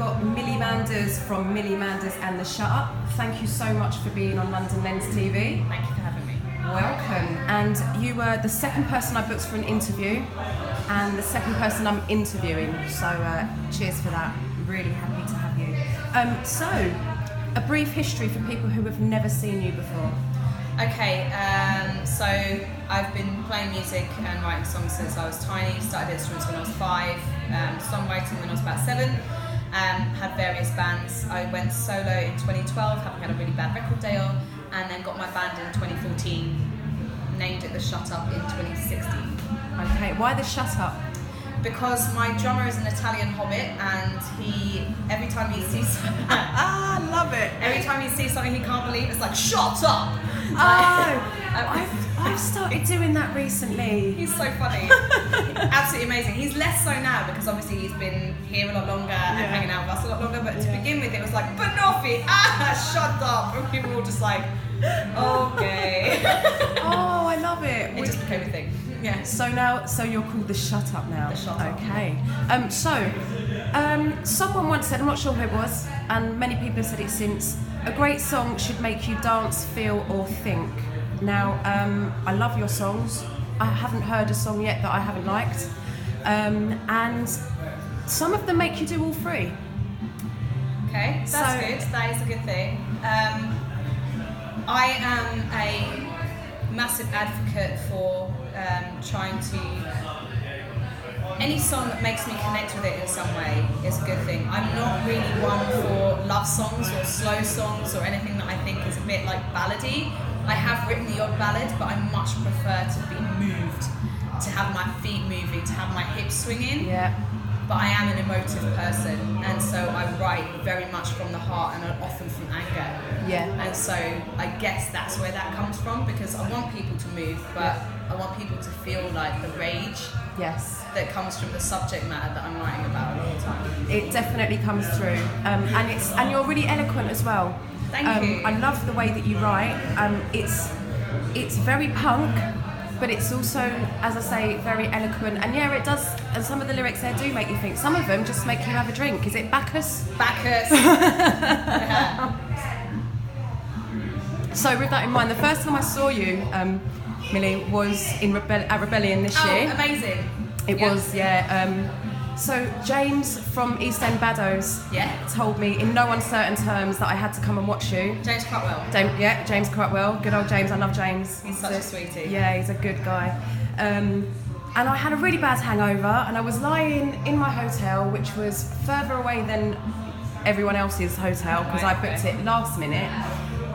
got Millie Manders from Millie Manders and the Shutup. Thank you so much for being on London Lens TV. Thank you for having me. Welcome. And you were the second person I booked for an interview and the second person I'm interviewing. So cheers for that. Really happy to have you. So, a brief history for people who have never seen you before. Okay, so I've been playing music and writing songs since I was tiny. Started instruments when I was 5, songwriting when I was about 7. Had various bands. I went solo in 2012, having had a really bad record deal, and then got my band in 2014. Named it the Shutup in 2016. Okay, why the Shutup? Because my drummer is an Italian hobbit, and every time he sees something, love it. Every time he sees something he can't believe, it's like, shut up! I've started doing that recently. He's so funny. Absolutely amazing. He's less so now because obviously he's been here a lot longer and hanging out with us a lot longer, but to begin with it was like, Banoffee, shut up! And we were all just like, okay. Oh, I love it. It just became a thing. Yeah. So you're called the Shutup now. The Shutup. Okay. Someone once said, I'm not sure who it was, and many people have said it since, a great song should make you dance, feel, or think. Now, I love your songs. I haven't heard a song yet that I haven't liked. And some of them make you do all three. Okay, that's good. That is a good thing. I am a massive advocate for trying to... Any song that makes me connect with it in some way is a good thing. I'm not really one for love songs or slow songs or anything that I think is a bit like ballady. I have written the odd ballad, but I much prefer to be moved, to have my feet moving, to have my hips swinging. Yeah. But I am an emotive person, and so I write very much from the heart and often from anger. Yeah. And so I guess that's where that comes from, because I want people to move, but I want people to feel like the rage that comes from the subject matter that I'm writing about a lot of the time. It definitely comes through, and you're really eloquent as well. Thank you. I love the way that you write. It's very punk, but it's also, as I say, very eloquent. And yeah, it does. And some of the lyrics there do make you think. Some of them just make you have a drink. Is it Bacchus? Bacchus. So with that in mind, the first time I saw you, Millie, was at Rebellion this year. Oh, amazing. It was, so James from East End Baddoes told me in no uncertain terms that I had to come and watch you. James Crutwell. James Crutwell. Good old James. I love James. He's such a sweetie. Yeah, he's a good guy. And I had a really bad hangover, and I was lying in my hotel, which was further away than everyone else's hotel because I booked it last minute.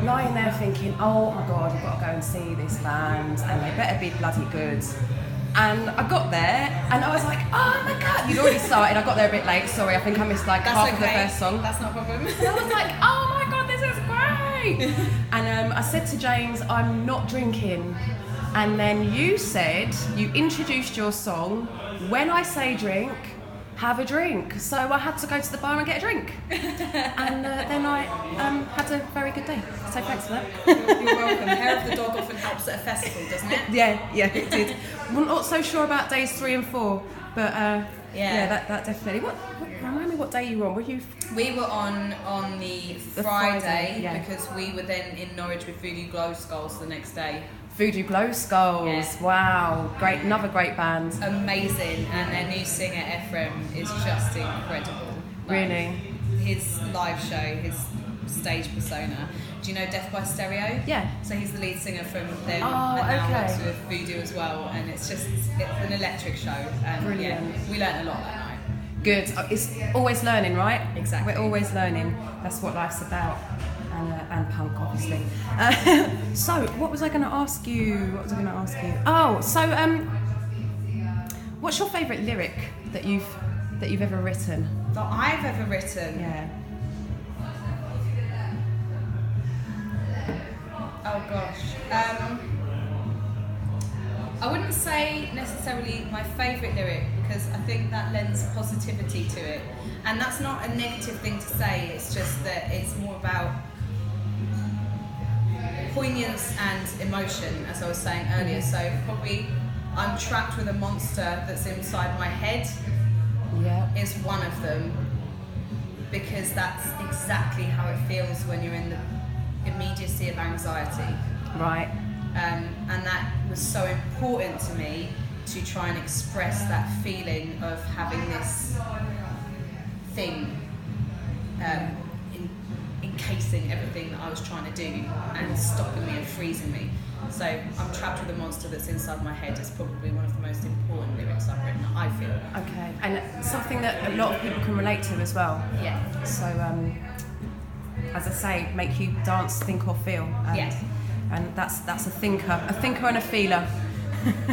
Lying there thinking, oh my God, I've got to go and see this band, and they better be bloody good. And I got there, and I was like, oh my God, you'd already started. I got there a bit late, sorry, I think I missed half of the first song. That's not a problem. And I was like, oh my God, this is great. And I said to James, I'm not drinking. And then you introduced your song, when I say drink, have a drink. So I had to go to the bar and get a drink. And then I had a very good day. So thanks for that. You're welcome. Hair of the dog often helps at a festival, doesn't it? Yeah, it did. I'm not so sure about days 3 and 4, but that definitely. Remind me what day you were on? We were on the Friday because we were then in Norwich with Voodoo Glow Skulls the next day. Voodoo Glow Skulls, wow, great, another great band. Amazing, and their new singer Ephraim is just incredible. Really? His live show, his stage persona. Do you know Death by Stereo? Yeah. So he's the lead singer from them, and now works with Voodoo as well, and it's an electric show. And brilliant. We learned a lot that night. Good, it's always learning, right? Exactly. We're always learning, that's what life's about. And punk, obviously. So, what was I going to ask you? Oh, so what's your favourite lyric that you've ever written? That I've ever written? Yeah. Oh gosh. I wouldn't say necessarily my favourite lyric, because I think that lends positivity to it, and that's not a negative thing to say. It's just that it's more about poignance and emotion, as I was saying earlier. So probably I'm trapped with a monster that's inside my head is one of them, because that's exactly how it feels when you're in the immediacy of anxiety. Right. And that was so important to me to try and express that feeling of having this thing encasing everything that I was trying to do and stopping me and freezing me. So I'm trapped with a monster that's inside my head is probably one of the most important lyrics I've written, I feel. Okay, and something that a lot of people can relate to as well. Yeah. So, as I say, make you dance, think or feel. And, Yes. And that's a thinker and a feeler.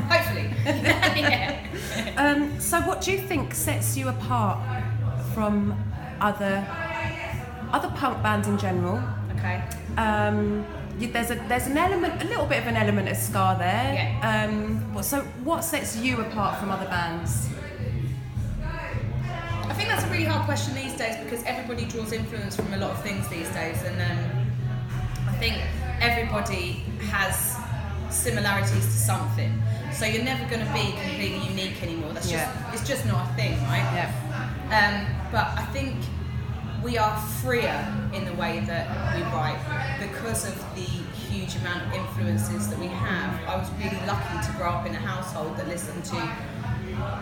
Hopefully. Yeah. So what do you think sets you apart from other punk bands in general? Okay. There's an element, a little bit of an element of ska there. Yeah. So what sets you apart from other bands? I think that's a really hard question these days because everybody draws influence from a lot of things these days, and I think everybody has similarities to something. So you're never going to be completely unique anymore. That's it's just not a thing, right? Yeah. But I think we are freer in the way that we write because of the huge amount of influences that we have. I was really lucky to grow up in a household that listened to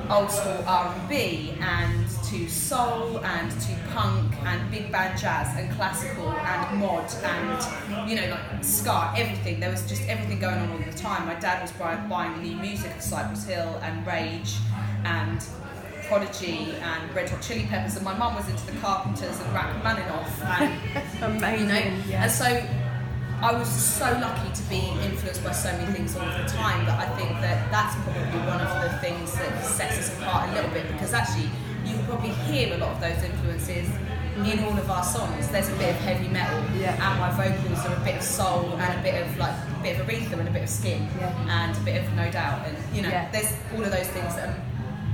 old school R&B and to soul and to punk and big band jazz and classical and mod and, you know, like ska, everything. There was just everything going on all the time. My dad was buying new music of Cypress Hill and Rage and Prodigy and Red Hot Chili Peppers, and my mum was into the Carpenters and Rachmaninoff and Amazing. you know, yeah. and so I was so lucky to be influenced by so many things all of the time that I think that that's probably one of the things that sets us apart a little bit, because actually you can probably hear a lot of those influences in all of our songs. There's a bit of heavy metal, and my vocals are a bit of soul and a bit of Aretha and a bit of Skin, and a bit of No Doubt, and you know, there's all of those things that are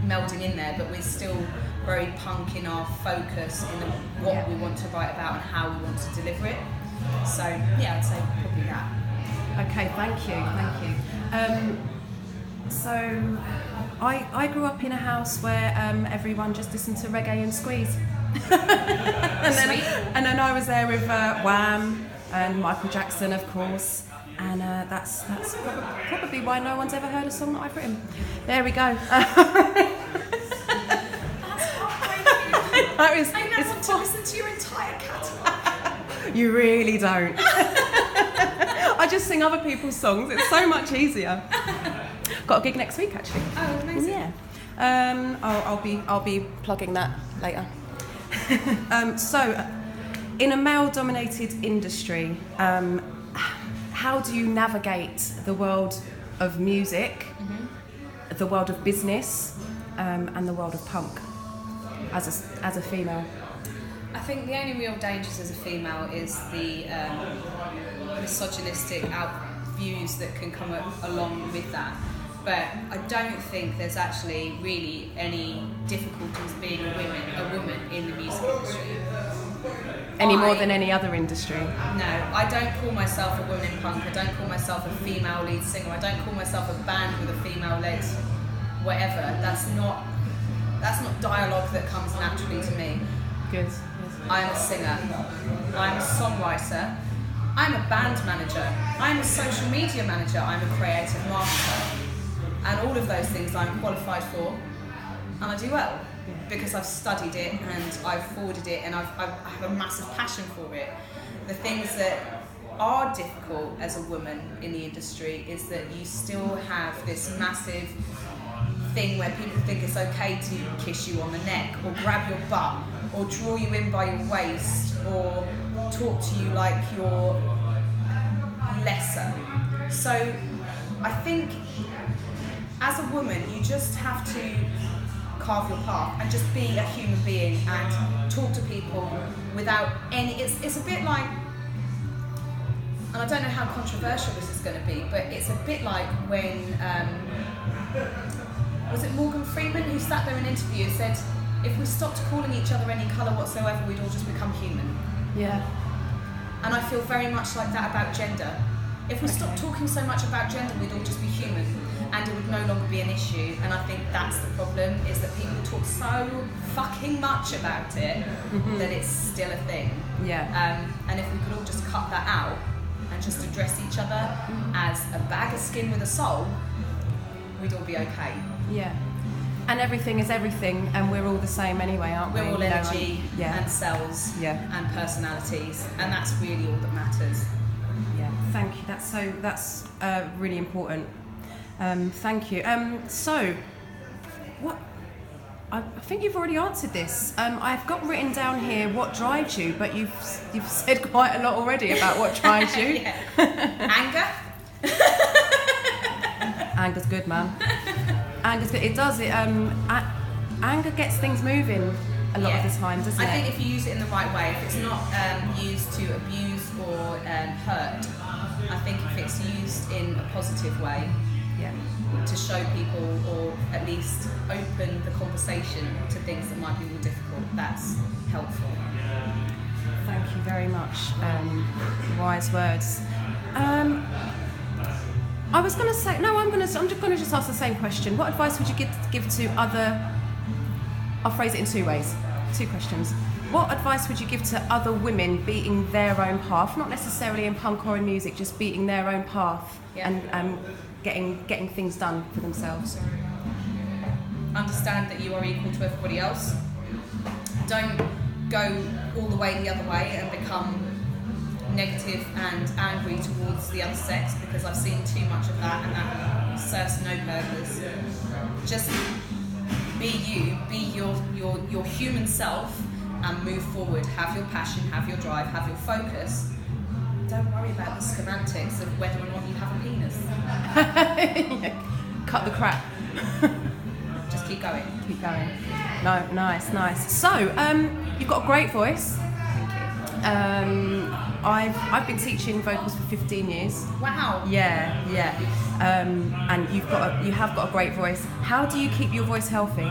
melding in there, but we're still very punk in our focus in what we want to write about and how we want to deliver it. So yeah, I'd say probably that. Okay, thank you. So I grew up in a house where everyone just listened to reggae and Squeeze. and then I was there with Wham and Michael Jackson, of course, and that's probably why no one's ever heard a song that I've written. There we go. I now want to listen to your entire catalogue. You really don't. I just sing other people's songs. It's so much easier. Got a gig next week, actually. Oh, amazing. Yeah. I'll be plugging that later. So, in a male-dominated industry, how do you navigate the world of music, the world of business, and the world of punk as a female? I think the only real dangers as a female is the misogynistic views that can come along with that. But I don't think there's actually really any difficulties being a woman in the music industry. Any more than any other industry? No, I don't call myself a woman in punk. I don't call myself a female lead singer. I don't call myself a band with a female led whatever. That's not dialogue that comes naturally to me. Good. I'm a singer. I'm a songwriter. I'm a band manager. I'm a social media manager. I'm a creative marketer. And all of those things I'm qualified for, and I do well because I've studied it and I've forwarded it and I have a massive passion for it. The things that are difficult as a woman in the industry is that you still have this massive thing where people think it's okay to kiss you on the neck or grab your butt or draw you in by your waist or talk to you like you're lesser. So I think as a woman, you just have to carve your path and just be a human being and talk to people without any... It's a bit like... And I don't know how controversial this is going to be, but it's a bit like when... was it Morgan Freeman who sat there in an interview and said, if we stopped calling each other any colour whatsoever, we'd all just become human. Yeah. And I feel very much like that about gender. If we stopped talking so much about gender, we'd all just be human. and it would no longer be an issue. And I think that's the problem, is that people talk so fucking much about it that it's still a thing. Yeah. And if we could all just cut that out and just address each other as a bag of skin with a soul, we'd all be okay. Yeah. And everything is everything, and we're all the same anyway, aren't we? We're all energy and cells Yeah. and personalities, and that's really all that matters. Yeah, thank you. That's really important. Thank you. So, what? I think you've already answered this. I've got written down here what drives you, but you've said quite a lot already about what drives you. Anger. Anger's good, man. Anger's good. It does. Anger gets things moving a lot of the time, doesn't it? I think if you use it in the right way, if it's not used to abuse or hurt, I think if it's used in a positive way, to show people, or at least open the conversation to things that might be more difficult, that's helpful. Thank you very much. Wise words. I was going to say, no, I'm just going to ask the same question. What advice would you give to other? I'll phrase it in two ways. Two questions. What advice would you give to other women beating their own path, not necessarily in punk or in music, just beating their own path and getting things done for themselves? Understand that you are equal to everybody else. Don't go all the way the other way and become negative and angry towards the other sex, because I've seen too much of that, and that serves no purpose. Just be you, be your human self, and move forward. Have your passion, have your drive, have your focus. Don't worry about the semantics of whether or not you have a penis. Cut the crap. Just keep going. Keep going. No, nice. So, you've got a great voice. Thank you. I've been teaching vocals for 15 years. Wow. Yeah. And you have got a great voice. How do you keep your voice healthy?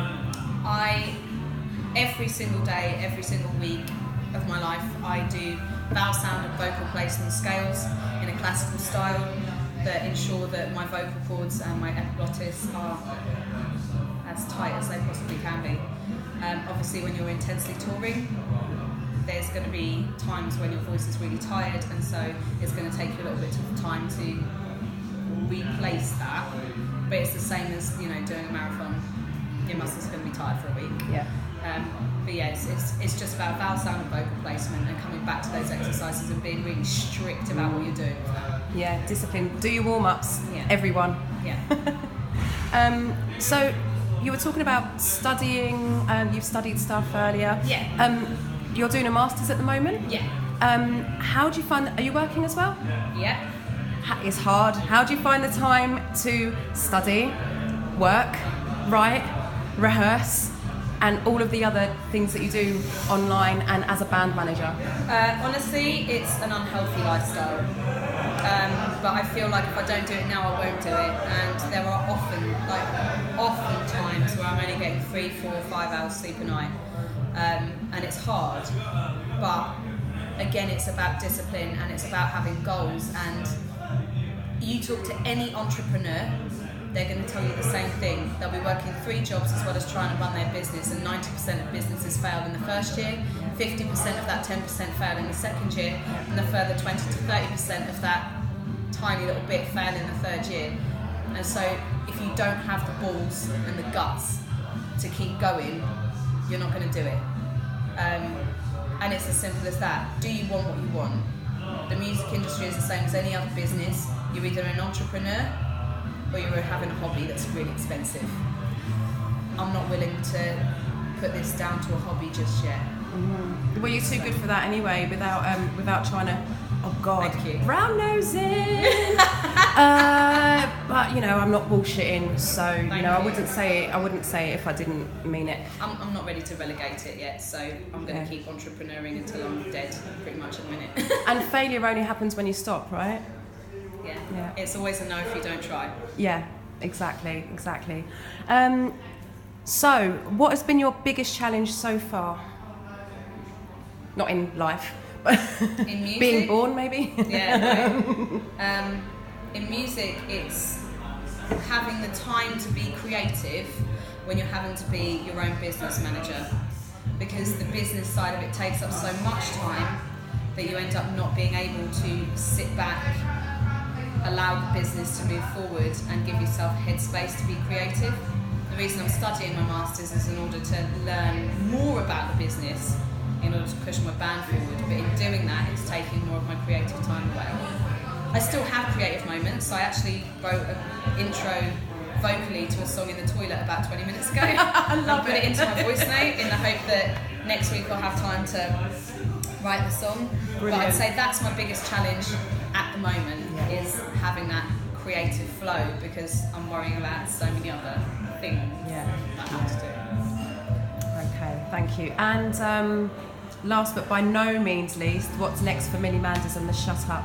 Every single day, every single week of my life, I do vowel sound and vocal placement scales in a classical style that ensure that my vocal cords and my epiglottis are as tight as they possibly can be. Obviously, when you're intensely touring, there's going to be times when your voice is really tired, and so it's going to take you a little bit of time to replace that. But it's the same as doing a marathon. Your muscles are going to be tired for a week. Yeah. But yeah, it's just about vowel sound and vocal placement, and coming back to those exercises and being really strict about what you're doing with that. Yeah, discipline. Do your warm-ups, everyone. Yeah. So you were talking about studying. You've studied stuff earlier. Yeah. You're doing a master's at the moment. Yeah. How do you find? Are you working as well? Yeah. It's hard. How do you find the time to study, work, write, rehearse, and all of the other things that you do online and as a band manager? Honestly, it's an unhealthy lifestyle. But I feel like if I don't do it now, I won't do it. And there are often times where I'm only getting 3, 4, 5 hours sleep a night. And it's hard. But again, it's about discipline, and it's about having goals. And you talk to any entrepreneur, they're going to tell you the same thing. They'll be working 3 jobs as well as trying to run their business, and 90% of businesses fail in the first year, 50% of that 10% fail in the second year, and a further 20 to 30% of that tiny little bit fail in the third year. And so if you don't have the balls and the guts to keep going, you're not going to do it. And it's as simple as that. Do you want what you want? The music industry is the same as any other business. You're either an entrepreneur or you're having a hobby that's really expensive. I'm not willing to put this down to a hobby just yet. Mm-hmm. Well, you're too good for that anyway, without trying to, oh God, thank you. Round nosing. But I'm not bullshitting, so I wouldn't say it if I didn't mean it. I'm not ready to relegate it yet, so I'm going to keep entrepreneuring until I'm dead, pretty much in a minute. And failure only happens when you stop, right? Yeah. It's always a no if you don't try. Yeah, exactly. So, what has been your biggest challenge so far? Not in life, but in music? Being born, maybe? Yeah, no. In music, it's having the time to be creative when you're having to be your own business manager, because the business side of it takes up so much time that you end up not being able to sit back, allow the business to move forward and give yourself headspace to be creative. The reason I'm studying my Masters is in order to learn more about the business in order to push my band forward, but in doing that it's taking more of my creative time away. I still have creative moments. I actually wrote an intro vocally to a song in the toilet about 20 minutes ago. I love put it into my voice note in the hope that next week I'll have time to write the song. Brilliant. But I'd say that's my biggest challenge at the moment, is having that creative flow, because I'm worrying about so many other things that I have to do. Okay, thank you. And last but by no means least, what's next for Millie Manders and the Shutup?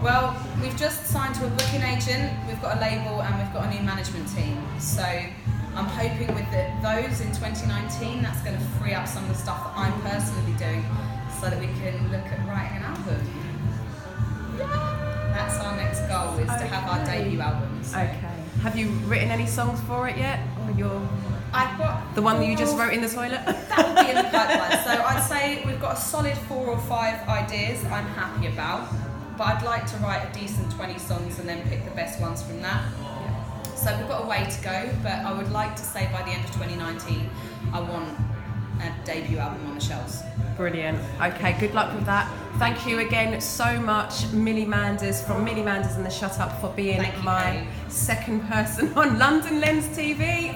Well, we've just signed to a booking agent, we've got a label and we've got a new management team. So I'm hoping with those in 2019, that's going to free up some of the stuff that I'm personally doing so that we can look at writing an album. That's our next goal, is to have our debut album. So. Okay. Have you written any songs for it yet? Or I've got the one that you just wrote in the toilet? That will be in the pipeline. So I'd say we've got a solid 4 or 5 ideas I'm happy about, but I'd like to write a decent 20 songs and then pick the best ones from that. So we've got a way to go, but I would like to say by the end of 2019 I want a debut album on the shelves. Brilliant. Okay, good luck with that. Thank you again so much, Millie Manders from Millie Manders and the Shutup, for being my second person on London Lens TV.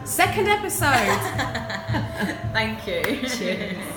Second episode. Thank you. Cheers.